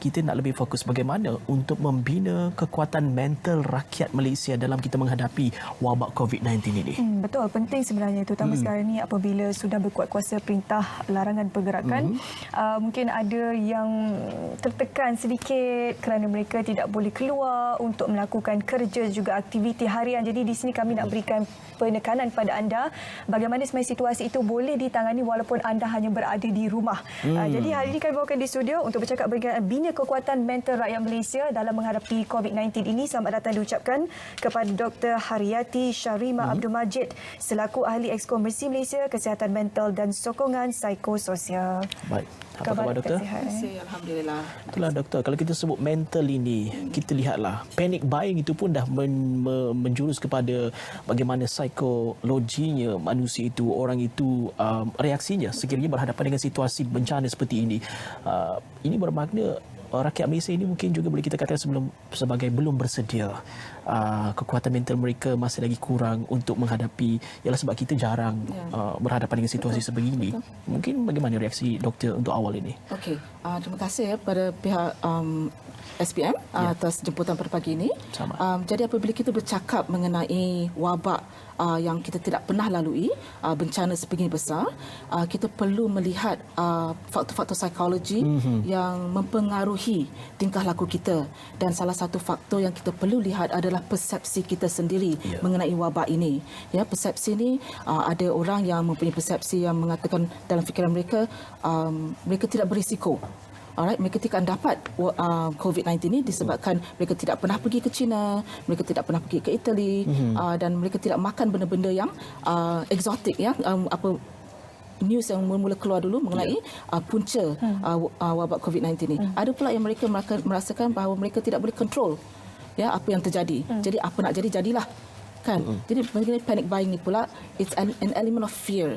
Kita nak lebih fokus bagaimana untuk membina kekuatan mental rakyat Malaysia dalam kita menghadapi wabak COVID-19 ini. Betul, penting sebenarnya, terutama sekarang ni apabila sudah berkuat kuasa perintah larangan pergerakan. Mungkin ada yang tertekan sedikit kerana mereka tidak boleh keluar untuk melakukan kerja juga aktiviti harian. Jadi di sini kami nak berikan penekanan kepada anda bagaimana sebenarnya situasi itu boleh ditangani walaupun anda hanya berada di rumah. Jadi hari ini kami bawakan di studio untuk bercakap berkaitan bina kekuatan mental rakyat Malaysia dalam menghadapi COVID-19 ini. Selamat datang diucapkan kepada Dr. Haryati Sharima Abdul Majid selaku Ahli Exco Mercy Malaysia, Kesihatan Mental dan Sokongan Psikososial. Baik. Apa khabar doktor? Alhamdulillah. Itulah doktor, kalau kita sebut mental ini, kita lihatlah panic buying itu pun dah menjurus kepada bagaimana psikologinya manusia itu, orang itu reaksinya sekiranya berhadapan dengan situasi bencana seperti ini. Ini bermakna rakyat Malaysia ini mungkin juga boleh kita katakan sebagai belum bersedia. Kekuatan mental mereka masih lagi kurang untuk menghadapi, ialah sebab kita jarang berhadapan dengan situasi sebegini. Mungkin bagaimana reaksi doktor untuk awal ini? Okey, terima kasih kepada pihak SPM atas jemputan pada pagi ini. Jadi apabila kita bercakap mengenai wabak yang kita tidak pernah lalui, bencana sebegini besar, kita perlu melihat faktor-faktor psikologi yang mempengaruhi tingkah laku kita. Dan salah satu faktor yang kita perlu lihat adalah persepsi kita sendiri mengenai wabak ini. Ya, persepsi ini ada orang yang mempunyai persepsi yang mengatakan dalam fikiran mereka mereka tidak berisiko. Alright, mereka tidak dapat COVID-19 ini disebabkan mereka tidak pernah pergi ke China, mereka tidak pernah pergi ke Itali, dan mereka tidak makan benda-benda yang eksotik, ya, news yang mula keluar dulu mengenai punca wabak COVID-19 ini. Ada pula yang mereka merasakan bahawa mereka tidak boleh kontrol, ya, apa yang terjadi. Jadi apa nak jadi, jadilah. Kan? Jadi mengenai panic buying ni pula, it's an element of fear,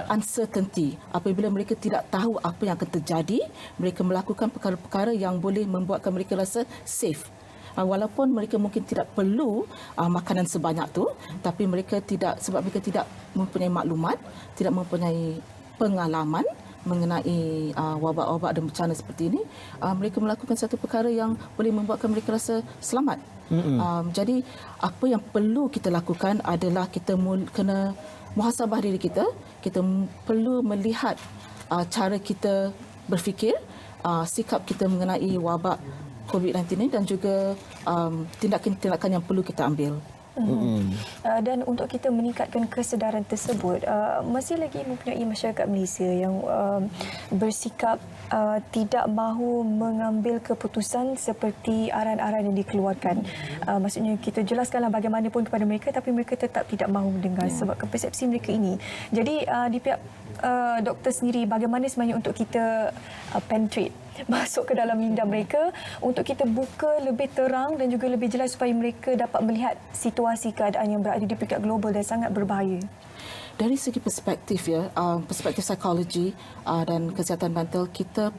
uncertainty. Apabila mereka tidak tahu apa yang akan terjadi, mereka melakukan perkara-perkara yang boleh membuatkan mereka rasa safe. Walaupun mereka mungkin tidak perlu makanan sebanyak tu, tapi mereka tidak, sebab mereka tidak mempunyai maklumat, tidak mempunyai pengalaman mengenai wabak-wabak dan bencana seperti ini, mereka melakukan satu perkara yang boleh membuatkan mereka rasa selamat. Jadi apa yang perlu kita lakukan adalah kita kena muhasabah diri kita. Kita perlu melihat cara kita berfikir, sikap kita mengenai wabak COVID-19 ini, dan juga tindakan-tindakan yang perlu kita ambil. Dan untuk kita meningkatkan kesedaran tersebut, masih lagi mempunyai masyarakat Malaysia yang bersikap tidak mahu mengambil keputusan seperti arahan-arahan yang dikeluarkan. Maksudnya kita jelaskanlah bagaimanapun kepada mereka, tapi mereka tetap tidak mahu mendengar sebab persepsi mereka ini. Jadi di pihak doktor sendiri, bagaimana sebenarnya untuk kita penetrate, masuk ke dalam minda mereka untuk kita buka lebih terang dan juga lebih jelas supaya mereka dapat melihat situasi keadaan yang berada di peringkat global dan sangat berbahaya? Dari segi perspektif, ya, perspektif psikologi dan kesihatan mental, kita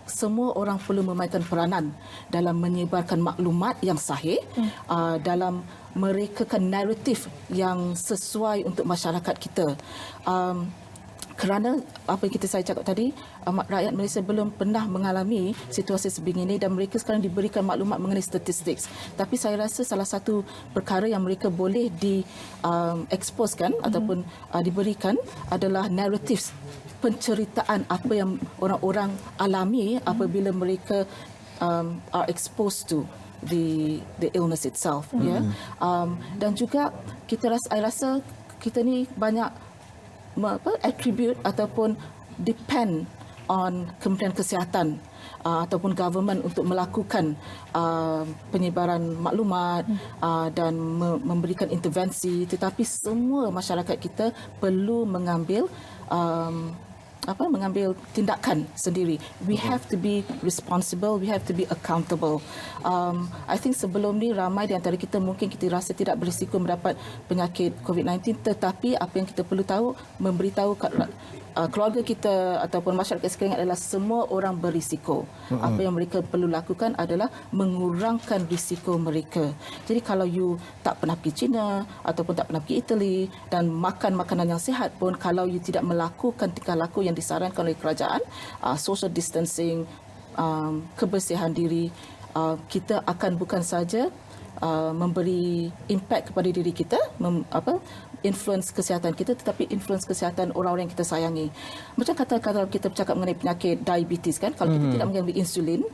semua orang perlu memainkan peranan dalam menyebarkan maklumat yang sahih, dalam merekakan naratif yang sesuai untuk masyarakat kita. Kerana apa yang saya cakap tadi, rakyat Malaysia belum pernah mengalami situasi sebegini dan mereka sekarang diberikan maklumat mengenai statistik. Tapi saya rasa salah satu perkara yang mereka boleh dieksposkan ataupun diberikan adalah naratif, penceritaan apa yang orang-orang alami apabila mereka are exposed to the illness itself. Dan juga saya rasa kita ni banyak attribute ataupun depend on Kementerian Kesihatan ataupun government untuk melakukan penyebaran maklumat dan memberikan intervensi, tetapi semua masyarakat kita perlu mengambil tindakan sendiri. We have to be responsible, we have to be accountable. I think sebelum ni ramai di antara kita mungkin kita rasa tidak berisiko mendapat penyakit COVID-19, tetapi apa yang kita perlu tahu, memberitahu keluarga kita ataupun masyarakat sekalian adalah semua orang berisiko. Apa yang mereka perlu lakukan adalah mengurangkan risiko mereka. Jadi kalau you tak pernah pergi China ataupun tak pernah pergi Itali dan makan makanan yang sihat pun, kalau you tidak melakukan tingkah laku yang disarankan oleh kerajaan, social distancing, kebersihan diri, kita akan bukan saja memberi impact kepada diri kita, influence kesihatan kita, tetapi influence kesihatan orang-orang yang kita sayangi. Macam kata-kata kita bercakap mengenai penyakit diabetes kan, kalau kita tidak mengambil insulin,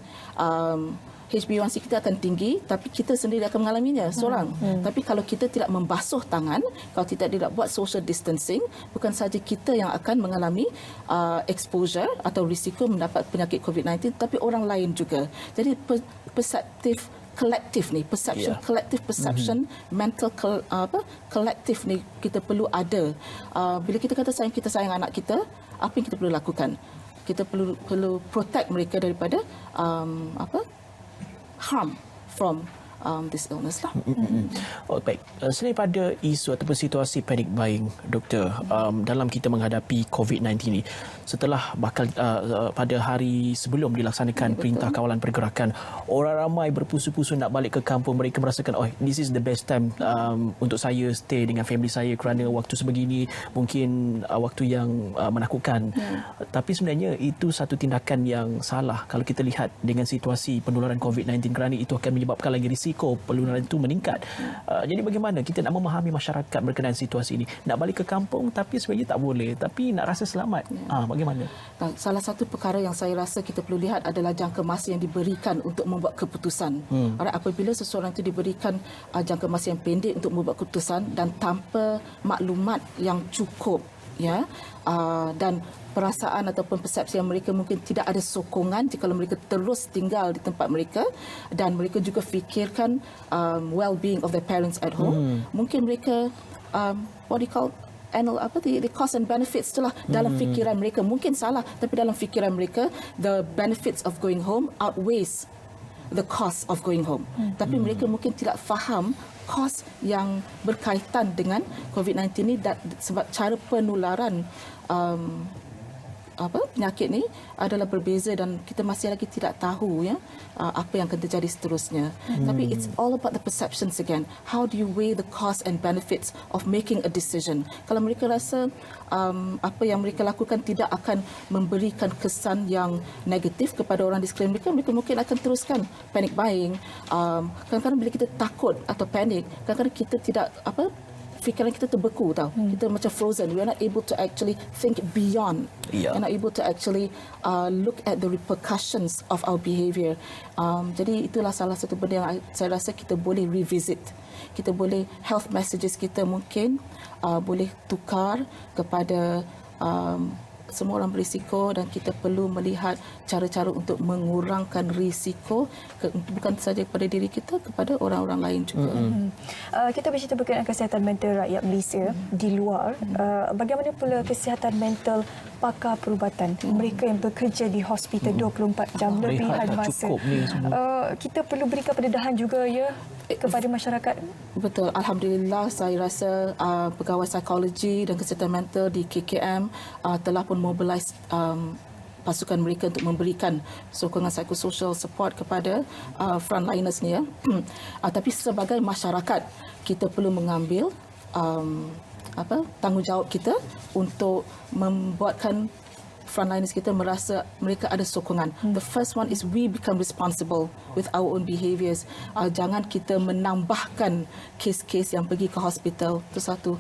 HbA1c kita akan tinggi, tapi kita sendiri akan mengalaminya seorang. Tapi kalau kita tidak membasuh tangan, kalau tidak buat social distancing, bukan saja kita yang akan mengalami exposure atau risiko mendapat penyakit COVID-19, tapi orang lain juga. Jadi collective perception, mental collective ni kita perlu ada. Bila kita kata kita sayang anak kita, apa yang kita perlu lakukan? Kita perlu protect mereka daripada harm from this illness lah. Oh, baik. Selain pada isu ataupun situasi panic buying, Doktor, dalam kita menghadapi COVID-19 ini, setelah pada hari sebelum dilaksanakan perintah kawalan pergerakan, orang ramai berpusu-pusu nak balik ke kampung. Mereka merasakan, this is the best time untuk saya stay dengan family saya kerana waktu sebegini mungkin waktu yang menakutkan. Tapi sebenarnya itu satu tindakan yang salah kalau kita lihat dengan situasi penularan COVID-19, kerana itu akan menyebabkan lagi risiko penularan itu meningkat. Jadi bagaimana kita nak memahami masyarakat berkenaan situasi ini? Nak balik ke kampung tapi sebenarnya tak boleh, tapi nak rasa selamat. Bagaimana? Salah satu perkara yang saya rasa kita perlu lihat adalah jangka masa yang diberikan untuk membuat keputusan. Apabila seseorang itu diberikan jangka masa yang pendek untuk membuat keputusan dan tanpa maklumat yang cukup, dan perasaan ataupun persepsi yang mereka mungkin tidak ada sokongan jika mereka terus tinggal di tempat mereka, dan mereka juga fikirkan well-being of their parents at home. Mungkin mereka the cost and benefits itulah dalam fikiran mereka mungkin salah, tapi dalam fikiran mereka the benefits of going home outweighs the cost of going home. Tapi mereka mungkin tidak faham kos yang berkaitan dengan COVID-19 ini, sebab cara penularan penyakit ni adalah berbeza dan kita masih lagi tidak tahu apa yang akan terjadi seterusnya. Tapi it's all about the perceptions again. How do you weigh the cost and benefits of making a decision? Kalau mereka rasa apa yang mereka lakukan tidak akan memberikan kesan yang negatif kepada orang di sekeliling mereka mungkin akan teruskan panic buying. Kadang-kadang bila kita takut atau panik, kadang-kadang kita tidak fikiran kita terbeku tau. Kita macam frozen. We are not able to actually think beyond. We are not able to actually look at the repercussions of our behaviour. Jadi itulah salah satu benda yang saya rasa kita boleh revisit. Kita boleh health messages kita mungkin boleh tukar kepada semua orang berisiko, dan kita perlu melihat cara-cara untuk mengurangkan risiko bukan sahaja kepada diri kita, kepada orang-orang lain juga. Kita bercerita berkenaan kesihatan mental rakyat Malaysia di luar. Bagaimana pula kesihatan mental pakar perubatan, mereka yang bekerja di hospital 24 jam lebihan masa? Kita perlu berikan pendedahan juga kepada masyarakat. Betul. Alhamdulillah, saya rasa pegawai psikologi dan kesihatan mental di KKM telah pun mobilize pasukan mereka untuk memberikan sokongan psychosocial support kepada frontliners ni. Tapi sebagai masyarakat, kita perlu mengambil tanggungjawab kita untuk membuatkan frontliners kita merasa mereka ada sokongan. The first one is we become responsible with our own behaviours. Jangan kita menambahkan kes-kes yang pergi ke hospital. Itu satu.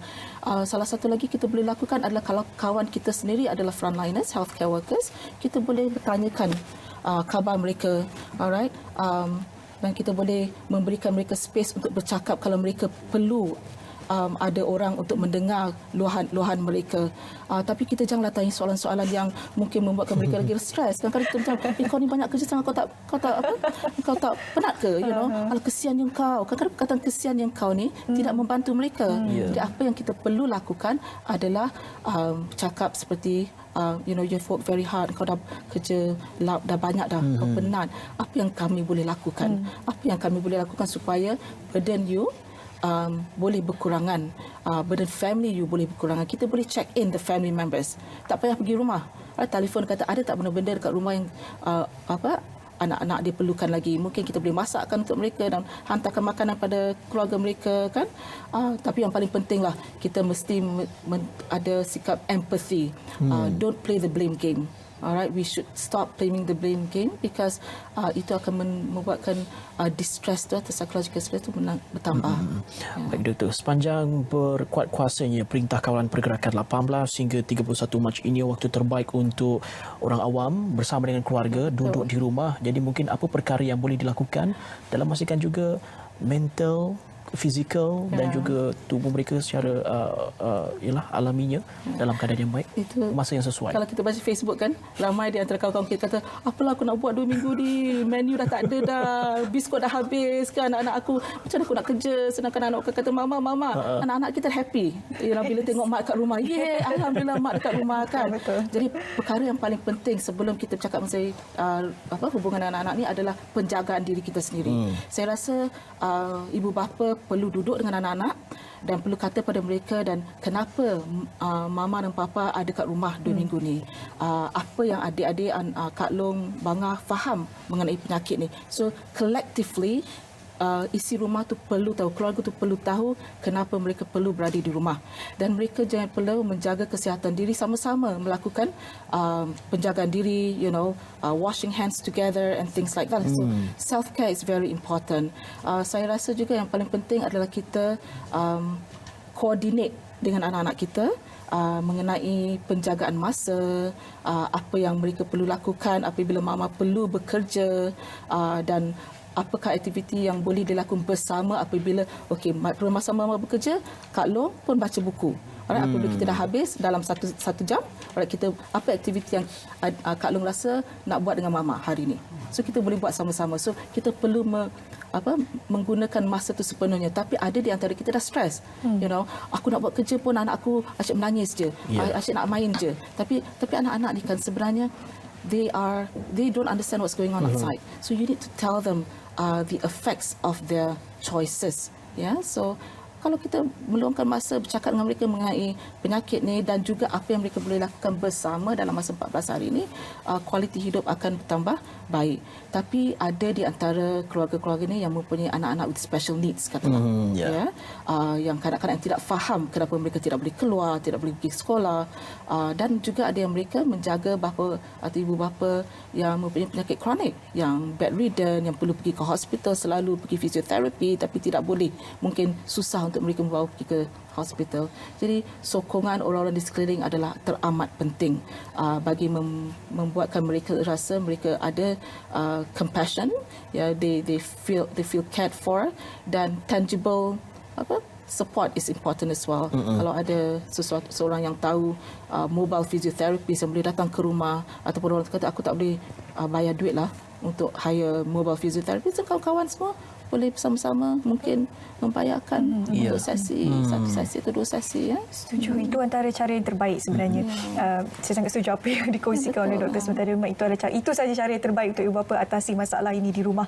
Salah satu lagi kita boleh lakukan adalah kalau kawan kita sendiri adalah frontliners, healthcare workers, kita boleh bertanyakan khabar mereka. Alright. Dan kita boleh memberikan mereka space untuk bercakap kalau mereka perlu ada orang untuk mendengar luahan mereka. Tapi kita janganlah tanya soalan-soalan yang mungkin membuatkan mereka lagi stres. Kadang-kadang kita macam, kau ni banyak kerja sangat, kau tak penat ke? Alah, kesian yang kau. Kadang-kadang perkataan kesian yang kau ni tidak membantu mereka. Jadi apa yang kita perlu lakukan adalah cakap seperti you've worked very hard, kau dah kerja dah banyak dah, kau penat. Apa yang kami boleh lakukan? Apa yang kami boleh lakukan supaya burden you boleh berkurangan, burden family you boleh berkurangan. Kita boleh check in the family members. Tak payah pergi rumah. Telefon kata ada tak benda-benda dekat rumah yang anak-anak dia perlukan lagi. Mungkin kita boleh masakkan untuk mereka dan hantarkan makanan pada keluarga mereka kan. Tapi yang paling pentinglah kita mesti ada sikap empathy. Don't play the blame game. Alright, we should stop playing the blame game because itu akan membuatkan distress tu atau psychological stress tu bertambah. Baik Doktor, sepanjang berkuat kuasanya Perintah Kawalan Pergerakan 18 hingga 31 Mac ini waktu terbaik untuk orang awam bersama dengan keluarga duduk di rumah. Jadi mungkin apa perkara yang boleh dilakukan dalam memastikan juga mental, fizikal dan juga tubuh mereka secara alaminya dalam keadaan yang baik, itu masa yang sesuai. Kalau kita baca Facebook kan, ramai di antara kawan-kawan kita kata, apalah aku nak buat 2 minggu ni, menu dah tak ada dah, biskut dah habis kan, anak-anak aku macam mana aku nak kerja, sedangkan anak aku kata mama anak-anak kita happy bila tengok mak kat rumah, alhamdulillah mak dekat rumah kan. Jadi perkara yang paling penting sebelum kita bercakap pasal hubungan anak-anak ni adalah penjagaan diri kita sendiri. Saya rasa ibu bapa perlu duduk dengan anak-anak dan perlu kata pada mereka dan kenapa mama dan papa ada kat rumah 2 minggu ni. Apa yang adik-adik Kak Long, Bangah faham mengenai penyakit ni. So collectively isi rumah tu perlu tahu, keluarga tu perlu tahu kenapa mereka perlu berada di rumah. Dan mereka jangan perlu menjaga kesihatan diri sama-sama melakukan penjagaan diri, washing hands together and things like that. So self-care is very important. Saya rasa juga yang paling penting adalah kita coordinate dengan anak-anak kita mengenai penjagaan masa, apa yang mereka perlu lakukan apabila mama perlu bekerja dan apakah aktiviti yang boleh dilakukan bersama apabila masa mama bekerja, Kak Long pun baca buku. Alright, apabila kita dah habis dalam satu jam, kita apa aktiviti yang Kak Long rasa nak buat dengan mama hari ini. So kita boleh buat sama-sama. So kita perlu menggunakan masa tu sepenuhnya. Tapi ada di antara kita dah stres. Aku nak buat kerja pun anak aku asyik menangis je. Asyik nak main je. Tapi anak-anak ni kan sebenarnya they don't understand what's going on outside. So you need to tell them the effects of their choices. So kalau kita meluangkan masa bercakap dengan mereka mengenai penyakit ni dan juga apa yang mereka boleh lakukan bersama dalam masa 14 hari ini, kualiti hidup akan bertambah baik. Tapi ada di antara keluarga-keluarga ni yang mempunyai anak-anak with special needs, katalah. Yang kadang-kadang tidak faham kenapa mereka tidak boleh keluar, tidak boleh pergi sekolah. Dan juga ada yang mereka menjaga bapa atau ibu bapa yang mempunyai penyakit kronik, yang bedridden, yang perlu pergi ke hospital, selalu pergi fisioterapi tapi tidak boleh. Mungkin susah untuk mereka membawa pergi ke hospital. Jadi sokongan orang-orang di sekeliling adalah teramat penting bagi membuatkan mereka rasa mereka ada compassion, they feel cared for, dan tangible support is important as well. Kalau ada seorang yang tahu mobile physiotherapy yang boleh datang ke rumah, ataupun orang kata aku tak boleh bayar duit lah untuk hire mobile physiotherapy, so kawan-kawan semua boleh bersama-sama mungkin membayarkan untuk sesi, satu sesi atau 2 sesi. Setuju. Itu antara cara yang terbaik sebenarnya. Saya sangat setuju apa yang dikongsikan oleh Dr. Sementara itu saja cara yang terbaik untuk ibu bapa atasi masalah ini di rumah.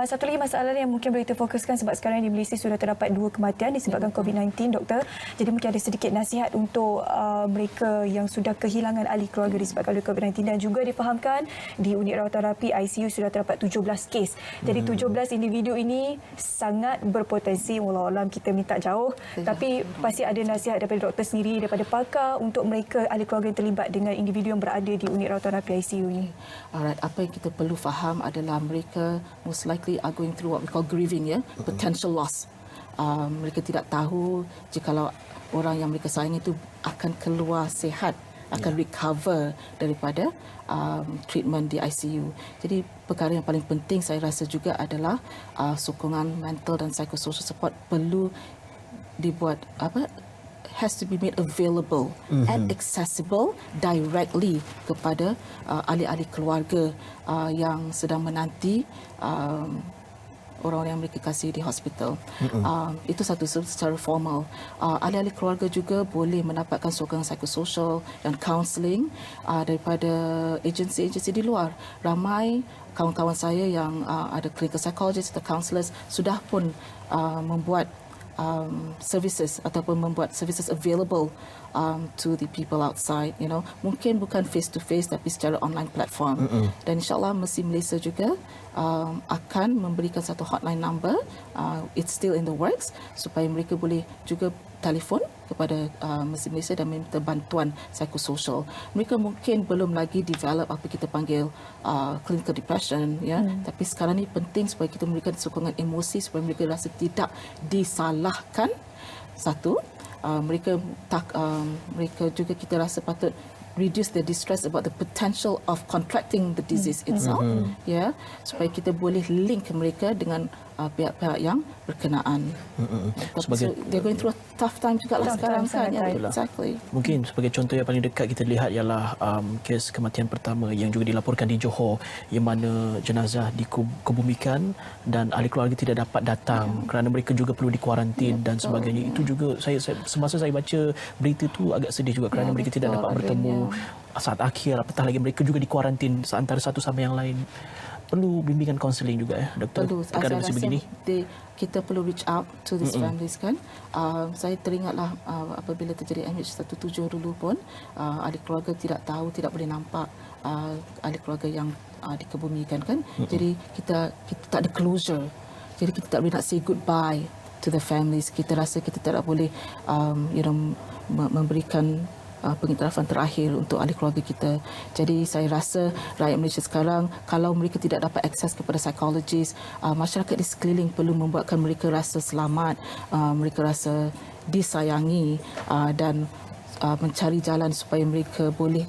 Satu lagi masalah yang mungkin boleh kita fokuskan sebab sekarang di Malaysia sudah terdapat 2 kematian disebabkan COVID-19, Doktor. Jadi mungkin ada sedikit nasihat untuk mereka yang sudah kehilangan ahli keluarga disebabkan oleh COVID-19 dan juga difahamkan di unit rawatan rapi ICU sudah terdapat 17 kes. Jadi 17 individu ini sangat berpotensi, wallahualam kita minta jauh, tapi pasti ada nasihat daripada doktor sendiri, daripada pakar untuk mereka ahli keluarga yang terlibat dengan individu yang berada di unit rawatan rapi ICU ini. Alright, apa yang kita perlu faham adalah mereka most likely are going through what we call grieving, potential loss. Mereka tidak tahu jikalau orang yang mereka sayangi itu akan keluar sihat, akan recover daripada treatment di ICU. Jadi perkara yang paling penting saya rasa juga adalah sokongan mental dan psychosocial support perlu dibuat has to be made available and accessible directly kepada ahli-ahli keluarga yang sedang menanti orang-orang yang mereka kasih di hospital. Itu satu secara formal. Ahli-ahli keluarga juga boleh mendapatkan sokongan psikososial dan counselling daripada agensi-agensi di luar. Ramai kawan-kawan saya yang ada clinical psychologist atau counsellors sudah pun membuat services ataupun membuat services available to the people outside, mungkin bukan face to face tapi secara online platform. Dan insyaAllah Mercy Malaysia juga akan memberikan satu hotline number, it's still in the works, supaya mereka boleh juga telefon kepada Messi Malaysia dan meminta bantuan psikososial. Mereka mungkin belum lagi develop apa kita panggil clinical depression, ya. Tapi sekarang ni penting supaya kita memberikan sokongan emosi supaya mereka rasa tidak disalahkan. Satu, mereka juga kita rasa patut reduce the distress about the potential of contracting the disease itself, ya, supaya kita boleh link mereka dengan pihak-pihak yang berkenaan. So they're going through a tough time juga lah sekarang kan. Exactly. Mungkin sebagai contoh yang paling dekat kita lihat ialah kes kematian pertama yang juga dilaporkan di Johor, yang mana jenazah dikebumikan dan ahli keluarga tidak dapat datang kerana mereka juga perlu dikuarantin dan sebagainya. Itu juga semasa saya baca berita tu agak sedih juga kerana mereka tidak dapat bertemu saat akhir, apatah lagi mereka juga dikuarantin antara satu sama yang lain. Perlu bimbingan kaunseling juga, doktor. Perlu. Perkara macam begini. Kita perlu reach out to these families kan. Saya teringatlah apabila terjadi MH17 dulu pun, ahli keluarga tidak tahu, tidak boleh nampak ahli keluarga yang dikebumikan kan. Jadi kita tak ada closure. Jadi kita tak boleh nak say goodbye to the families. Kita rasa kita tidak boleh memberikan pengiktirafan terakhir untuk ahli keluarga kita. Jadi saya rasa rakyat Malaysia sekarang, kalau mereka tidak dapat akses kepada psikologis, masyarakat di sekeliling perlu membuatkan mereka rasa selamat, mereka rasa disayangi, dan mencari jalan supaya mereka boleh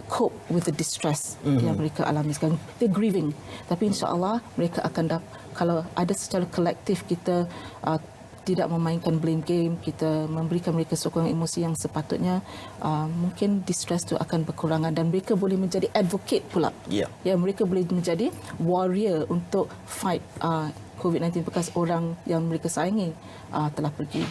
cope with the distress yang mereka alami sekarang. They're grieving. Tapi insya-Allah mereka akan kalau ada secara kolektif kita tidak memainkan blame game, kita memberikan mereka sokongan emosi yang sepatutnya, mungkin distress itu akan berkurangan dan mereka boleh menjadi advocate pula. Ya, mereka boleh menjadi warrior untuk fight COVID-19 bekas orang yang mereka sayangi telah pergi.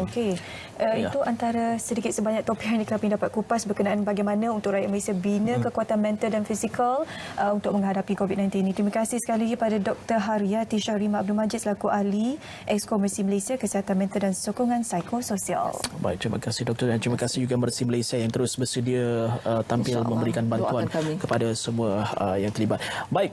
Okey. Itu antara sedikit sebanyak topik yang kami dapat kupas berkenaan bagaimana untuk rakyat Malaysia bina kekuatan mental dan fizikal untuk menghadapi COVID-19 ini. Terima kasih sekali lagi pada Dr. Haryati Syahrima Abdul Majid selaku ahli Exco Mercy Malaysia Kesihatan Mental dan Sokongan Psikososial. Baik, terima kasih doktor dan terima kasih juga Mercy Malaysia yang terus bersedia tampil memberikan bantuan kepada semua yang terlibat. Baik.